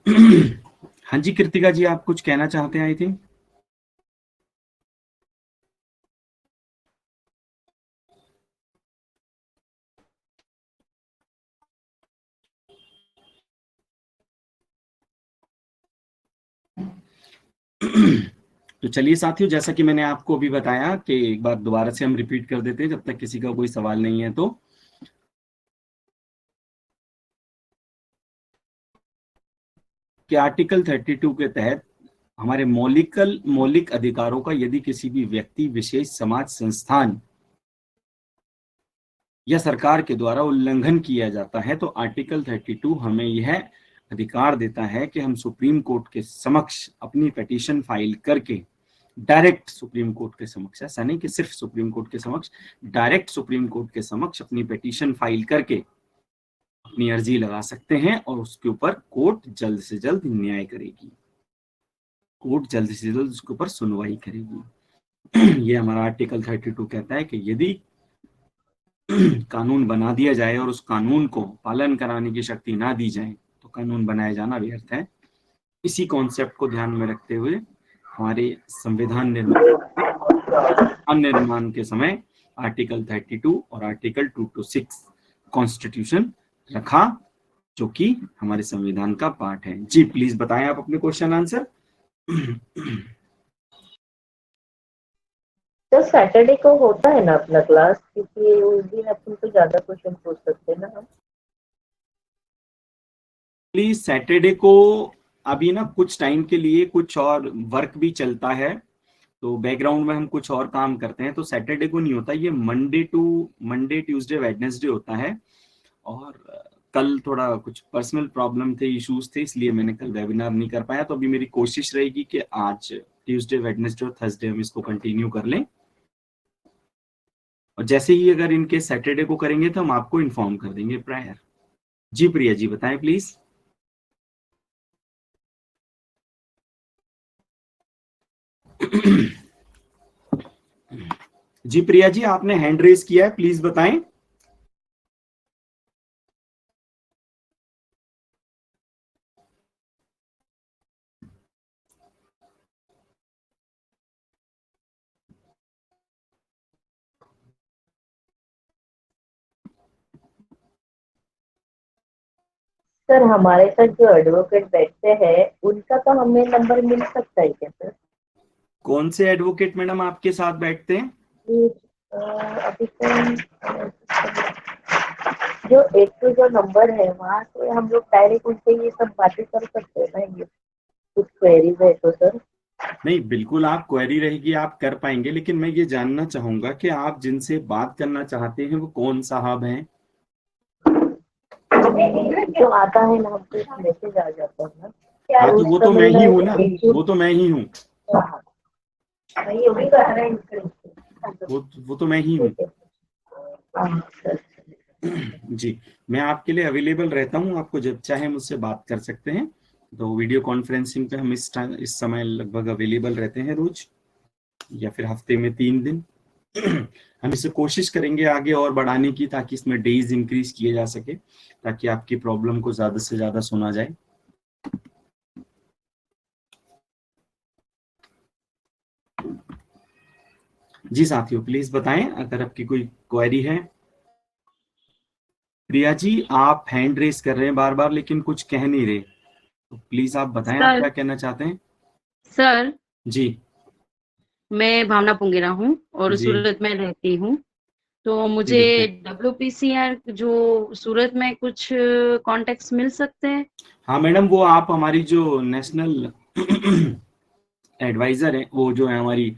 हाँ जी कृतिका जी, आप कुछ कहना चाहते हैं आई थिंक। तो चलिए साथियों, जैसा कि मैंने आपको अभी बताया कि एक बार दोबारा से हम रिपीट कर देते हैं जब तक किसी का कोई सवाल नहीं है। तो कि आर्टिकल 32 के तहत हमारे मौलिक अधिकारों का यदि किसी भी व्यक्ति, विशेष, समाज, संस्थान या सरकार के द्वारा उल्लंघन किया जाता है तो आर्टिकल 32 हमें यह अधिकार देता है कि हम सुप्रीम कोर्ट के समक्ष अपनी पिटीशन फाइल करके, डायरेक्ट सुप्रीम कोर्ट के समक्ष, ऐसा नहीं कि सिर्फ सुप्रीम कोर्ट के समक्ष, डायरेक्ट सुप्रीम कोर्ट के समक्ष अपनी पिटीशन फाइल करके अपनी अर्जी लगा सकते हैं और उसके ऊपर कोर्ट जल्द से जल्द न्याय करेगी, कोर्ट जल्द से जल्द उसके ऊपर सुनवाई करेगी। ये हमारा आर्टिकल 32 कहता है कि यदि कानून बना दिया जाए और उस कानून को पालन कराने की शक्ति ना दी जाए तो कानून बनाया जाना व्यर्थ है। इसी कॉन्सेप्ट को ध्यान में रखते हुए हमारे संविधान निर्माण के समय आर्टिकल 32 और आर्टिकल 226 कॉन्स्टिट्यूशन रखा, जो कि हमारे संविधान का पार्ट है। जी प्लीज बताएं आप अपने क्वेश्चन आंसर। तो सैटरडे को होता है ना अपना क्लास, क्योंकि उस दिन अपन को ज्यादा क्वेश्चन पूछ सकते हैं ना हम। प्लीज सैटरडे को अभी ना कुछ टाइम के लिए कुछ और वर्क भी चलता है, तो बैकग्राउंड में हम कुछ और काम करते हैं, तो सैटरडे को नहीं होता, ये मंडे ट्यूसडे वेडनेसडे होता है। और कल थोड़ा कुछ पर्सनल प्रॉब्लम थे, इश्यूज थे, इसलिए मैंने कल वेबिनार नहीं कर पाया। तो अभी मेरी कोशिश रहेगी कि आज ट्यूसडे वेडनेसडे और थर्सडे हम इसको कंटिन्यू कर लें, और जैसे ही अगर इनके सैटरडे को करेंगे तो हम आपको इन्फॉर्म कर देंगे प्रायर। जी प्रिया जी बताएं प्लीज। जी प्रिया जी, आपने हैंड रेज किया है, प्लीज बताएं। सर हमारे साथ जो एडवोकेट बैठते हैं उनका तो हमें नंबर मिल सकता है क्या सर? कौन से एडवोकेट मैडम आपके साथ बैठते हैं? अभी तो जो एक तो जो नंबर है वहाँ से हम लोग डायरेक्ट उनसे ये सब बातें कर सकते हैं ना, ये कुछ क्वेरीज है तो सर? नहीं, बिल्कुल आप क्वेरी रहेगी आप कर पाएंगे, लेकिन मैं ये जानना चाहूंगा कि आप जिनसे बात करना चाहते हैं वो कौन साहब हैं? जो आता है ना हमको एक मैसेज आ जाता है ना, हाँ तो उस वो तो मैं समय ही में हूँ ना, वो तो मैं ही हूँ, ये भी कर रहे हैं। वो तो मैं ही हूँ। जी, मैं आपके लिए अवेलेबल रहता हूँ, आपको जब चाहे मुझसे बात कर सकते हैं। तो वीडियो कॉन्फ्रेंसिंग पे हम इस समय लगभग अवेलेबल रहते हैं रोज, या फिर हफ्ते में 3 दिन। हम इसे कोशिश करेंगे आगे और बढ़ाने की, ताकि इसमें डेज इंक्रीज किए जा सके, ताकि आपकी प्रॉब्लम को ज्यादा से ज्यादा सुना जाए। जी साथियों प्लीज बताएं अगर आपकी कोई क्वेरी है। प्रिया जी, आप हैंड रेस कर रहे हैं बार बार लेकिन कुछ कह नहीं रहे, तो प्लीज आप बताएं आप सर क्या कहना चाहते हैं। सर जी मैं भावना पुंगेरा हूँ और जी सूरत में रहती हूँ। तो जी मुझे बिल्कुल। WPCR जो सूरत में कुछ कॉन्टेक्ट्स मिल सकते हैं? हाँ मैडम, वो आप हमारी जो नेशनल एडवाइजर है, वो जो है हमारी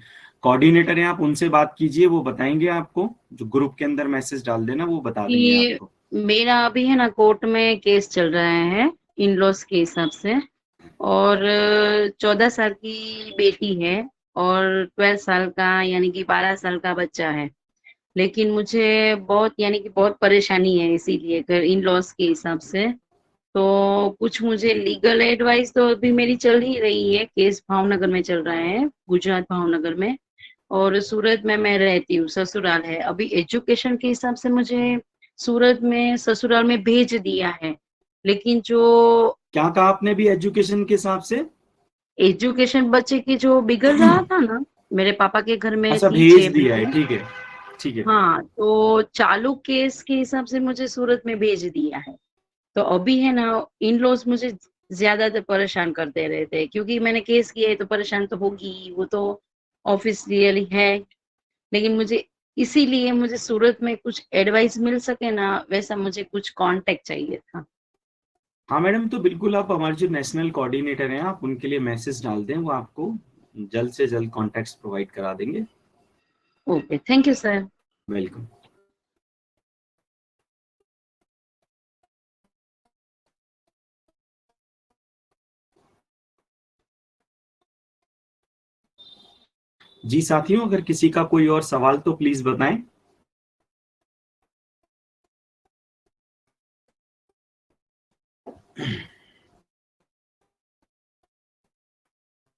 कोऑर्डिनेटर है, आप उनसे बात कीजिए, वो बताएंगे आपको। जो ग्रुप के अंदर मैसेज डाल देना, वो बता देंगे कि आपको। मेरा अभी है ना कोर्ट में केस चल रहा है इन लॉस के हिसाब से, और 14 साल की बेटी है और 12 साल का यानी कि 12 साल का बच्चा है। लेकिन मुझे बहुत यानी कि बहुत परेशानी है इसीलिए कर इन लॉस के हिसाब से। तो कुछ मुझे लीगल एडवाइस तो अभी मेरी चल ही रही है, केस भावनगर में चल रहा है, गुजरात भावनगर में। और सूरत में मैं रहती हूँ, ससुराल है। अभी एजुकेशन के हिसाब से मुझे सूरत में ससुराल में भेज दिया है, लेकिन जो क्या कहा आपने भी एजुकेशन के हिसाब से? एजुकेशन बच्चे की जो बिगड़ रहा था ना, मेरे पापा के घर में अच्छा, थी भेज 6 दिया है, बेटी। ठीक है, ठीक है। हाँ, तो चालू केस के हिसाब से मुझे सूरत में भेज दिया है। तो अभी है ना, इन लॉज मुझे ज्यादातर परेशान करते रहते हैं, क्योंकि मैंने केस किया है तो परेशान तो होगी, वो तो ऑफिशियली है। लेकिन मुझे इसीलिए मुझे सूरत में कुछ एडवाइस मिल सके ना, वैसा मुझे कुछ कांटेक्ट चाहिए था। हाँ मैडम, तो बिल्कुल आप हमारे जो नेशनल कोऑर्डिनेटर हैं, आप उनके लिए मैसेज डाल दें, वो आपको जल्द से जल्द कॉन्टैक्ट्स प्रोवाइड करा देंगे। Okay, thank you sir. Welcome. जी साथियों, अगर किसी का कोई और सवाल तो प्लीज बताएं।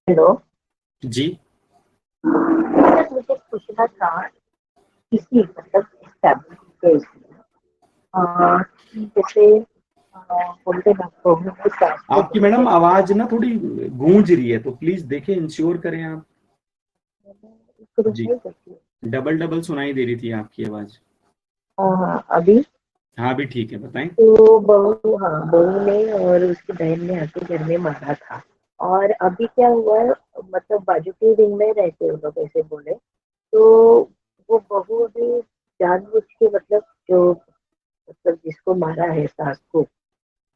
हेलो जी। सर, मुझे पूछना था किसी मतलब एस्टेब्लिश जैसे बोलते ना प्रॉब्लम के साथ को आपकी मैडम आवाज ना थोड़ी गूंज रही है, तो प्लीज देखें, इंश्योर करें आप। शुरू जी, नहीं करती हूँ। डबल डबल सुनाई दे रही थी आपकी आवाज। हाँ, अभी हाँ भी ठीक है, बताएं। तो बहू ने और उसकी बहन ने आके घर में मारा था। और अभी क्या हुआ है, मतलब बाजू के विंग में रहते हैं वो लोग, ऐसे बोले तो वो बहू अभी जानबूझ के मतलब जो मतलब जिसको मारा है सास को,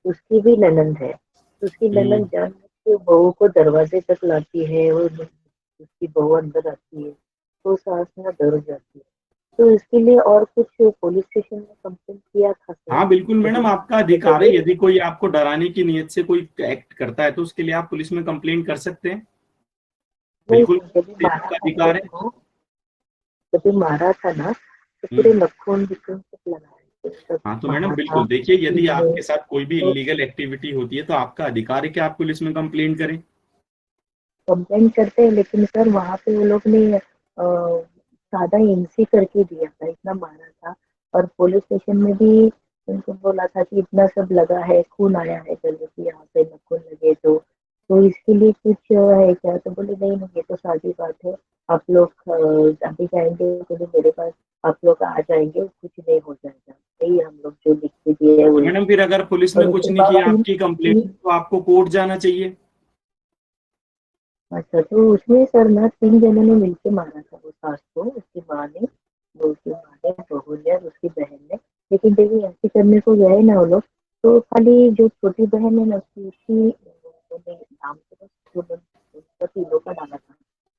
उसकी भी ननद है, तो उसकी ननद हम्म। जानबूझ के बहू को दरवाजे तक लाती है और उसकी बहू अंदर आती है तो सास ना डर जाती है। तो इसके लिए और कुछ पुलिस स्टेशन में कंप्लेंट किया था सर, हाँ बिल्कुल मैडम, लेकिन आपका अधिकार है, यदि कोई आपको डराने की नीयत से कोई एक्ट करता है तो उसके लिए आप पुलिस में कंप्लेंट कर सकते हैं। नहीं बिल्कुल, सर, जब ये मारा आपका था अधिकार है। उसको, जब मारा था ना तो पूरे हम्म। नखून विखून सब लगाए थे, सब हाँ तो मैडम मारा था। बिल्कुल, देखिए, यदि इसमें आपके साथ कोई भी तो इलीगल एक्टिविटी होती है तो आपका अधिकार है कि आप पुलिस में कंप्लेंट करें। कंप्लेंट करते हैं, लेकिन सर वहाँ पे वो लोग ने सादा एमसी करके दिया था, इतना मारा था। और पुलिस स्टेशन में भी उनको बोला था कि इतना सब लगा है, खून आया है गले की, यहाँ पे नखून लगे तो इसके लिए कुछ है क्या? तो बोले नहीं नहीं, ये तो सादी बात है, आप लोग अभी जाएंगे तो मेरे पास आप लोग आ जाएंगे, कुछ नहीं हो जाएगा, यही हम लोग जो लिख के दिए है तो वही। मैडम फिर अगर पुलिस ने और कुछ उसके नहीं बाद किया आपकी कंप्लेंट, तो आपको कोर्ट जाना चाहिए। अच्छा, तो उसमें सर ना 3 जनों ने मिलके मारा था वो सास को, उसकी माँ ने, वो उसकी माँ ने, बहू ने और उसकी बहन ने। लेकिन जब ये ऐसे करने को गए ना वो लोग, तो खाली जो छोटी बहन है ना उसकी उन्होंने नाम तो बस उनका तीनों का डाला था।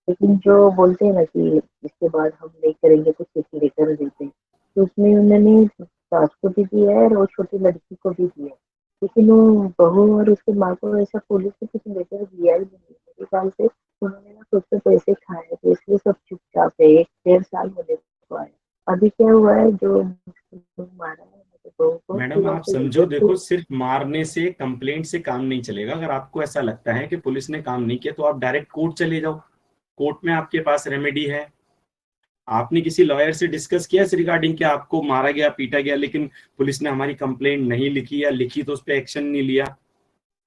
लेकिन जो बोलते हैं ना कि इसके बाद हम नहीं करेंगे तो चिट्ठी लेकर देते हैं, तो उसमें उन्होंने सास को भी दिया है और वो छोटी लड़की को भी दिया है। लेकिन वो बहू और उसकी माँ को ऐसा पुलिस ने कुछ लेटर दिया ही नहीं, मेरे ख्याल से उन्होंने ना खुद से पैसे खाए थे, इसलिए सब चुपचाप है, 1 डेढ़ साल होने को आया। अभी क्या हुआ है, जो मारा है तो बहू को मैडम फिर आप उनको समझो, जबरदस्ती। देखो, सिर्फ मारने से, कंप्लेंट से काम नहीं चलेगा। अगर आपको ऐसा लगता है कि पुलिस ने काम नहीं किया तो आप डायरेक्ट कोर्ट चले जाओ। कोर्ट में आपके पास रेमेडी है। आपने किसी लॉयर से डिस्कस किया इस रिगार्डिंग कि आपको मारा गया, पीटा गया, लेकिन पुलिस ने हमारी कंप्लेंट नहीं लिखी, या लिखी तो उस पर एक्शन नहीं लिया?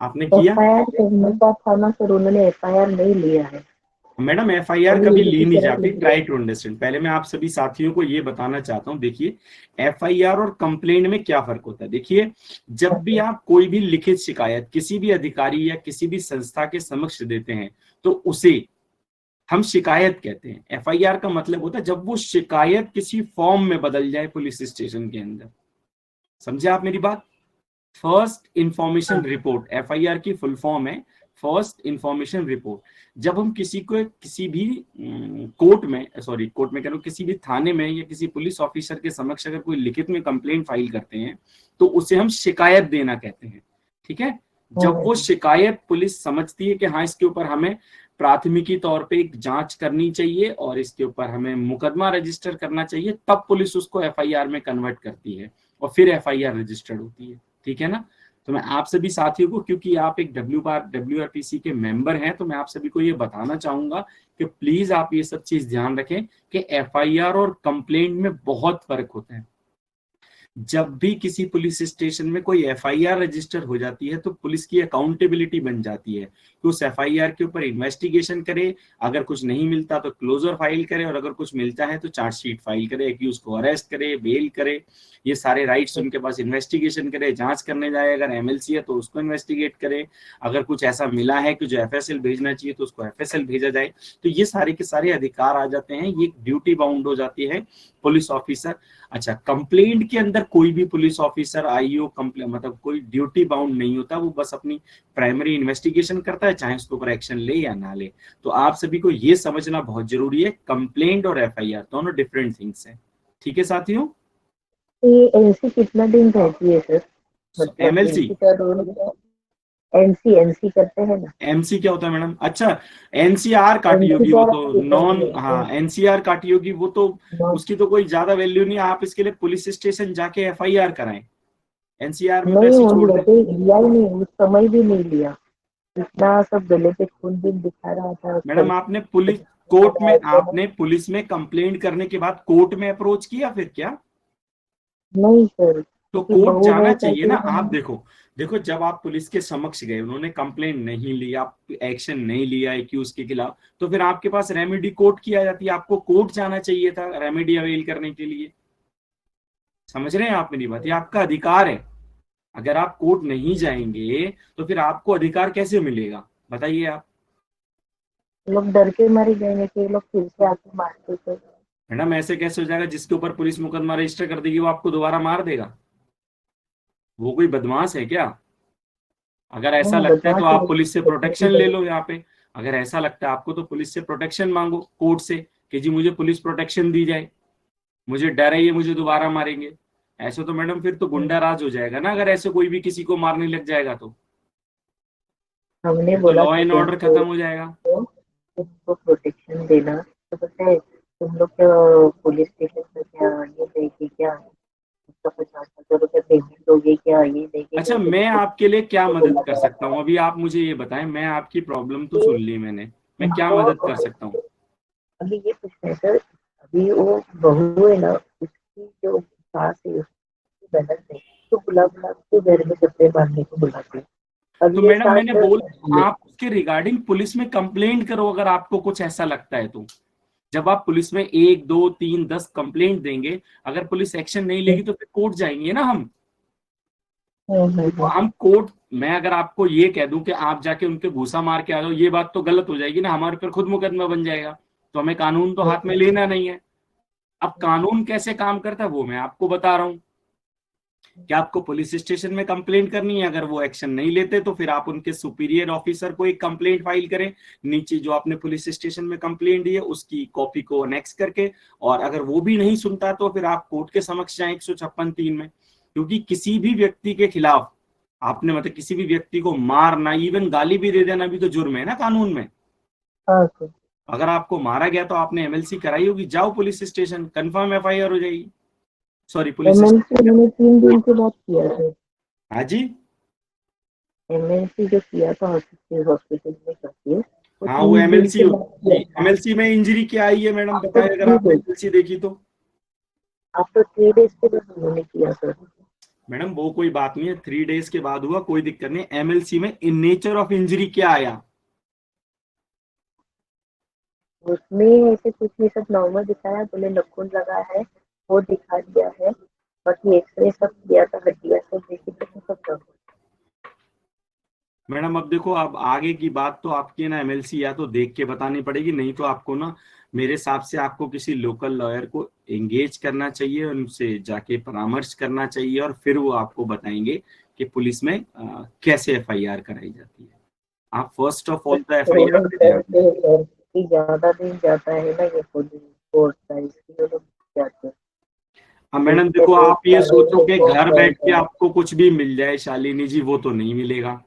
आपने किया? एफआईआर करने का था ना सर, उन्होंने एफआईआर नहीं लिया है। मैडम एफआईआर अभी कभी ली इनकी नहीं तरफ जाती, लिया। Try to understand. पहले मैं आप सभी साथियों को ये बताना चाहता हूँ, देखिए, एफआईआर और कंप्लेंट में क्या फर्क होता है। देखिए, जब भी आप कोई भी लिखित शिकायत किसी भी अधिकारी या किसी भी संस्था के समक्ष देते हैं तो उसे हम शिकायत कहते हैं। एफआईआर का मतलब होता है जब वो शिकायत किसी फॉर्म में बदल जाए पुलिस स्टेशन के अंदर। समझे आप मेरी बात? फर्स्ट इंफॉर्मेशन रिपोर्ट, एफआईआर की फुल फॉर्म है फर्स्ट इंफॉर्मेशन रिपोर्ट। जब हम किसी को किसी भी कोर्ट में, सॉरी कोर्ट में कह रहा हूं, किसी भी थाने में या किसी पुलिस ऑफिसर के समक्ष अगर कोई लिखित में कंप्लेंट फाइल करते हैं तो उसे हम शिकायत देना कहते हैं। ठीक है? जब वो शिकायत पुलिस समझती है कि हाँ, इसके ऊपर हमें प्राथमिकी तौर पे एक जांच करनी चाहिए और इसके ऊपर हमें मुकदमा रजिस्टर करना चाहिए, तब पुलिस उसको एफआईआर में कन्वर्ट करती है और फिर एफआईआर रजिस्टर्ड होती है। ठीक है ना? तो मैं आप सभी साथियों को, क्योंकि आप एक डब्ल्यूआरपीसी के मेंबर हैं, तो मैं आप सभी को ये बताना चाहूंगा कि प्लीज आप ये सब चीज ध्यान रखें कि एफआईआर और कंप्लेंट में बहुत फर्क होता है। जब भी किसी पुलिस स्टेशन में कोई एफआईआर रजिस्टर हो जाती है तो पुलिस की अकाउंटेबिलिटी बन जाती है कि उस एफआईआर के ऊपर इन्वेस्टिगेशन करे, अगर कुछ नहीं मिलता तो क्लोजर फाइल करे, और अगर कुछ मिलता है तो चार्जशीट फाइल करे, एक्यूज को अरेस्ट करे, बेल करे, ये सारे राइट्स उनके पास, इन्वेस्टिगेशन करे, जांच करने जाए, अगर एमएलसी है तो उसको इन्वेस्टिगेट करे, अगर कुछ ऐसा मिला है कि जो एफएसएल भेजना चाहिए तो उसको एफएसएल भेजा जाए। तो ये सारे के सारे अधिकार आ जाते हैं, ये ड्यूटी बाउंड हो जाती है पुलिस ऑफिसर। अच्छा, कंप्लेंट के अंदर कोई भी पुलिस ऑफिसर आईओ कंप्लेंट मतलब कोई ड्यूटी बाउंड नहीं होता, वो बस अपनी प्राइमरी इन्वेस्टिगेशन करता है, चाहे उसके ऊपर एक्शन ले या ना ले। तो आप सभी को ये समझना बहुत जरूरी है, कंप्लेंट और एफआईआर दोनों डिफरेंट थिंग्स हैं। ठीक है साथियों। ये एनसी कितना दिन रहती है सर? मतलब एमएलसी, एनसी का रोल क्या? एनसी एनसी करते हैं ना? एमसी क्या होता है मैडम? अच्छा, एनसीआर काटी एनसी होगी क्या वो तो, नॉन, रहती हाँ है? एनसीआर काटी होगी वो तो, उसकी तो कोई ज्यादा वैल्यू नहीं है। आप इसके लिए पुलिस स्टेशन जाके एफआईआर कराएं, एनसीआर में तो नहीं, ऐसी हम छोड़ दें। लेते लिया ही नहीं, उस समय भी नहीं लिया। इतना सब गले पे खून भी दिखा रहा था, मैडम आपने पुलिस कोर्ट में, आपने पुलिस में कंप्लेंट करने के बाद कोर्ट में अप्रोच किया फिर क्या? नहीं सर, तो क्योंकि कोर्ट बहू जाना है चाहिए ना। कहते आप हैं। देखो, देखो जब आप पुलिस के समक्ष गए, उन्होंने कंप्लेंट नहीं ली, आप एक्शन नहीं लिया एक्यूज के खिलाफ, तो फिर आपके पास रेमेडी कोर्ट की आ जाती है, आपको कोर्ट जाना चाहिए था रेमेडी अवेल करने के लिए। समझ रहे हैं आप मेरी बात? ये आपका अधिकार है। अगर आप कोर्ट नहीं जाएंगे तो फिर आपको अधिकार कैसे मिलेगा, बताइए आप। लोग डर के मारे जाएंगे कि ये लोग फिर से आके मारते थे। मैडम ऐसे कैसे हो जाएगा? जिसके ऊपर पुलिस मुकदमा रजिस्टर कर देगी वो आपको दोबारा मार देगा? वो कोई बदमाश है क्या? अगर ऐसा लगता है तो बदमाश आप पुलिस से प्रोटेक्शन ले है। लो यहाँ पे। अगर ऐसा लगता है आपको तो पुलिस से प्रोटेक्शन मांगो कोर्ट से, कि जी मुझे पुलिस प्रोटेक्शन दी जाए, मुझे डर है ये मुझे दोबारा मारेंगे। ऐसे तो मैडम फिर तो गुंडा राज हो जाएगा ना, अगर ऐसे कोई भी किसी को मारने लग जाएगा तो हमने फिर तो बोला लॉ था एंड कि ऑर्डर खत्म हो जाएगा। उनको प्रोटेक्शन देना, तो पता है तुम लोग क्या पुलिस स्टेशन में क्या ये देगी क्या, उसका 50,000 रुपये पेमेंट दोगे क्या, ये देंगे अच्छा, नहीं मैं देंगे? आपके लिए क्या तो मदद बोला कर सकता हूँ अभी आप मुझे ये बताएं। मैं आपकी प्रॉब्लम तो सुन कि ली मैंने, मैं क्या उनको मदद कर सकता हूँ? अभी ये पूछना है सर, अभी वो बहू है ना, उसकी जो सास है, उसकी बहन है, तो बुला बुला के घर में कपड़े बांधने को बुलाते हैं। तो अब ये मैडम सास मैंने डर बोला जाती है। आप उसके रिगार्डिंग पुलिस में कंप्लेंट करो, अगर आपको कुछ ऐसा लगता है तो। जब आप पुलिस में 1 2 3 10 कंप्लेंट देंगे, अगर पुलिस एक्शन नहीं लेगी तो फिर कोर्ट जाएंगे ना हम। तो हम कोर्ट में अगर आपको ये कह दूं कि आप जाके उनके घूसा मार के आ जाओ, ये बात तो गलत हो जाएगी ना, हमारे पर खुद मुकदमा बन जाएगा। तो हमें कानून तो हाथ में लेना नहीं है। अब कानून कैसे काम करता है वो मैं आपको बता रहा हूँ कि आपको पुलिस स्टेशन में कंप्लेंट करनी है, अगर वो एक्शन नहीं लेते तो फिर आप उनके सुपीरियर ऑफिसर को एक कंप्लेंट फाइल करें, नीचे जो आपने पुलिस स्टेशन में कंप्लेंट दी है उसकी कॉपी को अनेक्स करके, और अगर वो भी नहीं सुनता तो फिर आप कोर्ट के समक्ष जाएं 156(3) में। क्योंकि किसी भी व्यक्ति के खिलाफ आपने मतलब किसी भी व्यक्ति को मारना, इवन गाली भी दे देना भी तो जुर्म है ना कानून में। हाँ सर। अगर आपको मारा गया तो आपने एमएलसी कराई होगी, जाओ पुलिस स्टेशन, कंफर्म एफआईआर हो जाएगी। Sorry police MNC station. मैंने 3 दिन के बाद किया सर। हाँ जी। एमएनसी जो किया था हॉस्पिटल हॉस्पिटल में करके, वो हाँ वो 3 दिन एमएलसी के बाद होती किया है, था। एमएलसी में इंजरी क्या आई है मैडम आफ्टर बताएं, अगर 3 आपने डेज, एमएलसी देखी तो। आफ्टर 3 डेज के बाद उन्होंने किया सर। मैडम वो कोई बात नहीं है, 3 डेज के बाद हुआ कोई दिक्कत नहीं। एमएलसी में इन नेचर ऑफ इंजरी क्या आया? उसमें ऐसे कुछ नहीं, सब नॉर्मल दिखाया, बोले नखून लगा है, वो दिखा दिया है। बाकी एक्सरे सब किया था, हड्डियां सब देखी तो सब सब। मैडम अब देखो, अब आगे की बात तो आपकी ना एमएलसी या तो देख के बतानी पड़ेगी, नहीं तो आपको ना मेरे हिसाब से आपको किसी लोकल लॉयर को एंगेज करना चाहिए, उनसे जाके परामर्श करना चाहिए, और फिर वो आपको बताएंगे कि पुलिस में कैसे एफआईआर कराई जाती है। आप फर्स्ट ऑफ ऑल तो एफआईआर दे देना। ज्यादा दिन जाता है ना ये पुलिस कोर्ट का, इसलिए लोग जाते हैं। अब मैडम देखते देखो, आप ये सोचो देखते कि बहुत घर बैठ के चलता है। आपको कुछ भी मिल जाए शालिनी जी, वो तो नहीं मिलेगा,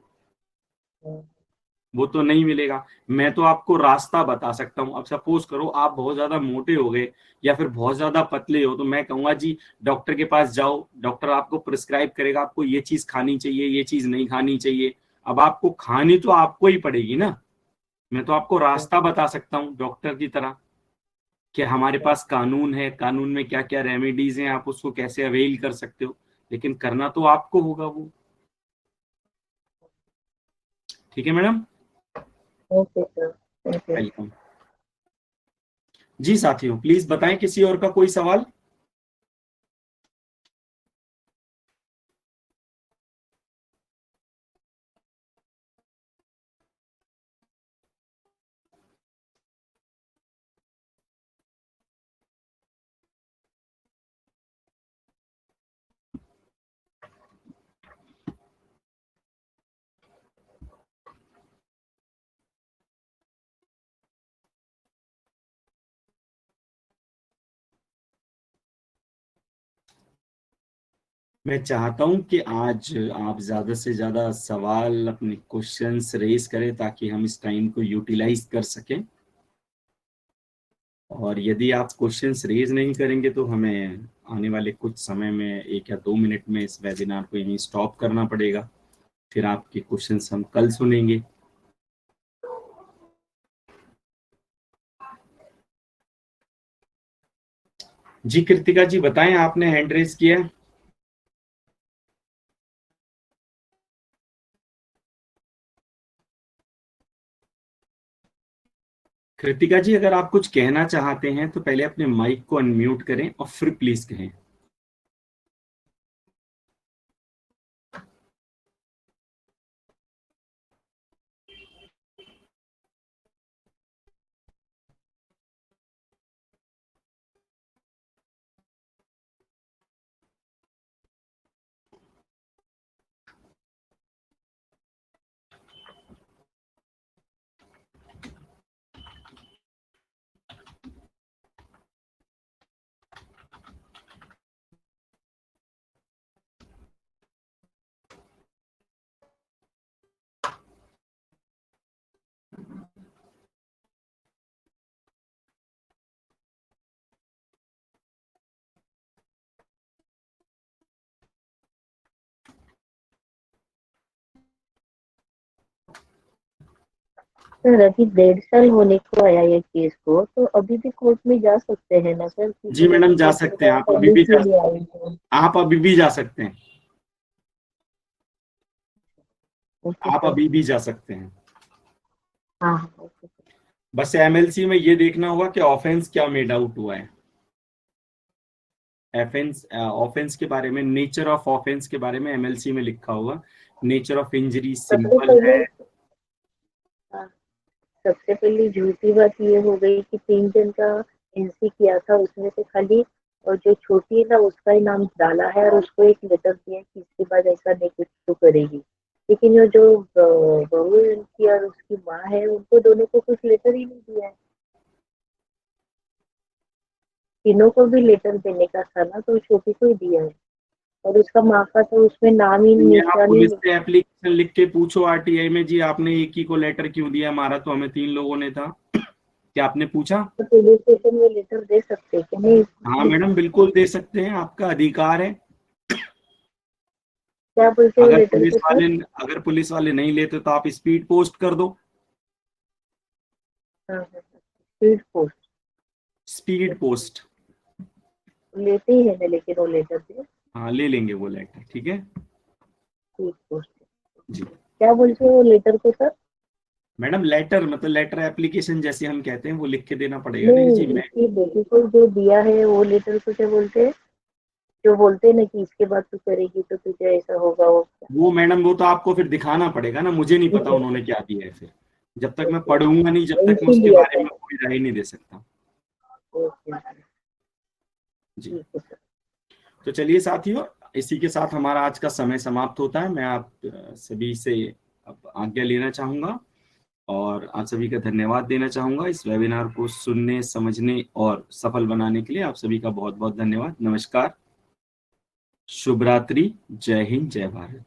वो तो नहीं मिलेगा। मैं तो आपको रास्ता बता सकता हूँ। अब सपोज करो आप बहुत ज्यादा मोटे हो गए या फिर बहुत ज्यादा पतले हो, तो मैं कहूंगा जी डॉक्टर के पास जाओ, डॉक्टर आपको प्रिस्क्राइब करेगा, आपको ये चीज खानी चाहिए, ये चीज नहीं खानी चाहिए। अब आपको खानी तो आपको ही पड़ेगी ना, मैं तो आपको रास्ता बता सकता हूँ डॉक्टर की तरह। कि हमारे पास कानून है, कानून में क्या क्या रेमेडीज हैं, आप उसको कैसे अवेल कर सकते हो, लेकिन करना तो आपको होगा वो। ठीक है madam, okay sir, thank you. Welcome. जी साथियों, प्लीज बताएं किसी और का कोई सवाल। मैं चाहता हूं कि आज आप ज्यादा से ज्यादा सवाल, अपने क्वेश्चंस रेज करें ताकि हम इस टाइम को यूटिलाइज कर सकें। और यदि आप क्वेश्चंस रेज नहीं करेंगे तो हमें आने वाले कुछ समय में 1 या 2 मिनट में इस वेबिनार को यहीं स्टॉप करना पड़ेगा। फिर आपके क्वेश्चंस हम कल सुनेंगे। जी कृतिका जी बताएं, आपने हैंड रेज किया है। कृतिका जी, अगर आप कुछ कहना चाहते हैं तो पहले अपने माइक को अनम्यूट करें और फिर प्लीज कहें। सर अभी 1.5 साल होने को आया ये केस को, तो अभी भी कोर्ट में जा सकते हैं ना सर? जी क्योंकि मैडम, जा कोर्ट में सकते हैं, बात आप अभी करने भी के लिए आई हूँ। आप अभी भी जा सकते हैं। ओके आप सर। अभी भी जा सकते हैं। हाँ हाँ, ओके सर। बस एमएलसी में ये देखना होगा कि ऑफेंस क्या मेड आउट हुआ है। ऑफेंस के बारे में, नेचर ऑफ ऑफेंस के बारे में एमएलसी में लिखा होगा। नेचर ऑफ इंजरी सबसे सिंपल पहले, है। हाँ, सबसे पहली झूठी बात ये हो गई कि 3 जन का एनसी किया था, उसमें से खाली और जो छोटी है ना उसका ही नाम डाला है और उसको एक लेटर दिया कि इसके बाद ऐसा नहीं कुछ तो करेगी। लेकिन ये जो बहू की और उसकी माँ है, उनको दोनों को कुछ लेटर ही नहीं दिया है। तीनों को भी लेटर देने का था ना, तो छोटी को ही दिया है। और उसका माँ का तो उसमें नाम ही ये आप निशान ही पुलिस नहीं। से एप्लीकेशन लिख के पूछो आरटीआई में, जी आपने एक ही को लेटर क्यों दिया, मारा तो हमें 3 लोगों ने था। क्या आपने पूछा? तो पुलिस स्टेशन में लेटर दे सकते हैं कि नहीं? हाँ मैडम, बिल्कुल दे सकते हैं, आपका अधिकार है। क्या बोलते हो अगर लेटर पुलिस पे सर? वाले अगर पुलिस वाले नहीं लेते तो आप स्पीड पोस्ट कर दो। हाँ हाँ, स्पीड पोस्ट स्पीड पोस्ट। लेते ही है ना, लेकिन वो लेटर पे हाँ ले लेंगे वो लेटर, ठीक है स्पीड पोस्ट। जी। क्या बोलते हो लेटर को सर? मैडम लेटर मतलब लेटर एप्लीकेशन जैसे हम कहते हैं, वो लिख के देना पड़ेगा ना जी। नहीं, मैं इसकी बेटी को जो दिया है वो लेटर को क्या बोलते हैं? जो बोलते हैं ना कि इसके बाद तू करेगी तो तुझे ऐसा होगा, वो क्या? वो मैडम, वो तो आपको फिर दिखाना पड़ेगा ना, मुझे नहीं पता उन्होंने क्या दिया है। फिर जब तक मैं पढ़ूंगा नहीं, जब तक मैं एनसी उसके दिया बारे था। में कोई राय नहीं दे सकता। ओके, जी। ठीक है सर। तो चलिए साथियों, इसी के साथ हमारा आज का समय समाप्त होता है। मैं आप सभी से अब आज्ञा लेना चाहूंगा और आप सभी का धन्यवाद देना चाहूंगा। इस वेबिनार को सुनने, समझने और सफल बनाने के लिए आप सभी का बहुत बहुत धन्यवाद। नमस्कार, शुभ रात्रि, जय हिंद, जय भारत।